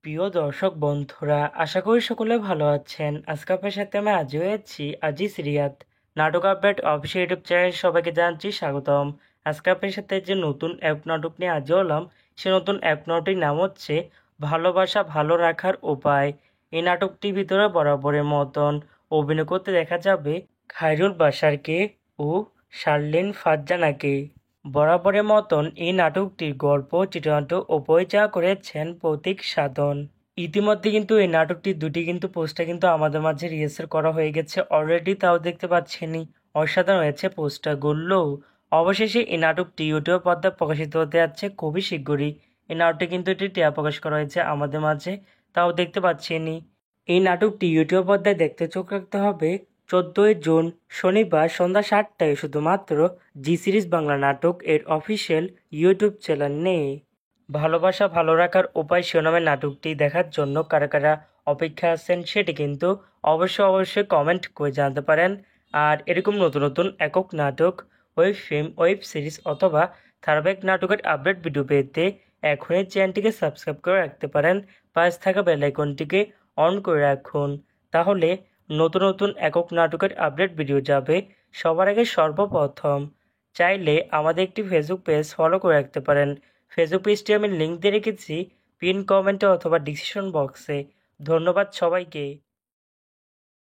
প্রিয় দর্শক বন্ধুরা, আশা করি সকলে ভালো আছেন। আজকে আপনার সাথে আমি আজও আছি আজিজ রিয়াদ। নাটক আপডেট অফিসিয়াল ইউটিউব চ্যানেল সবাইকে জানাচ্ছি স্বাগতম। আজকে আপনার সাথে যে নতুন অ্যাপ নাটক নিয়ে আজও হলাম, সে নতুন অ্যাপ নাটকটির নাম হচ্ছে ভালোবাসা ভালো রাখার উপায়। এই নাটকটির ভিতরে বরাবরের মতন অভিনয় করতে দেখা যাবে খায়রুল বাশারকে ও শার্লিন ফারজানাকে। বরাবরের মতন এই নাটকটির গল্প চিত্রনাট্য ও পরিচালনা করেছেন প্রতীক সাধন। ইতিমধ্যে কিন্তু এই নাটকটির দুটি কিন্তু পোস্টার কিন্তু আমাদের মাঝে রিহার্সাল করা হয়ে গেছে অলরেডি, তাও দেখতে পাচ্ছেনই অসাধারণ হয়েছে পোস্টারগুলো। অবশেষে এই নাটকটি ইউটিউব পর্দায় প্রকাশিত হতে যাচ্ছে খুবই শীঘ্রই। এই নাটকটি কিন্তু একটি টিয়া প্রকাশ করা হয়েছে আমাদের মাঝে, তাও দেখতে পাচ্ছেনই। এই নাটকটি ইউটিউব পর্দায় দেখতে চোখ রাখতে হবে 14 জুন শনিবার সন্ধ্যা 7টায় শুধুমাত্র জি সিরিজ বাংলা নাটক এর অফিসিয়াল ইউটিউব চ্যানেল নেই। ভালোবাসা ভালো রাখার উপায় শিরোনামের নাটকটি দেখার জন্য কারা কারা অপেক্ষা আছেন সেটি কিন্তু অবশ্যই কমেন্ট করে জানাতে পারেন। আর এরকম নতুন নতুন একক নাটক, ওয়েব ফিল্ম, ওয়েব সিরিজ অথবা ধারাবাহিক নাটকের আপডেট ভিডিও পেতে এখনই চ্যানেলটিকে সাবস্ক্রাইব করে রাখতে পারেন। পাশে থাকা বেল আইকনটিকে অন করে রাখুন, তাহলে নতুন নতুন একক নাটকের আপডেট ভিডিও যাবে সবার আগে সর্বপ্রথম। চাইলে আমাদের একটি ফেসবুক পেজ ফলো করে রাখতে পারেন। ফেসবুক পেজটি আমি লিঙ্ক দিয়ে রেখেছি পিন কমেন্টে অথবা ডিসক্রিপশন বক্সে। ধন্যবাদ সবাইকে।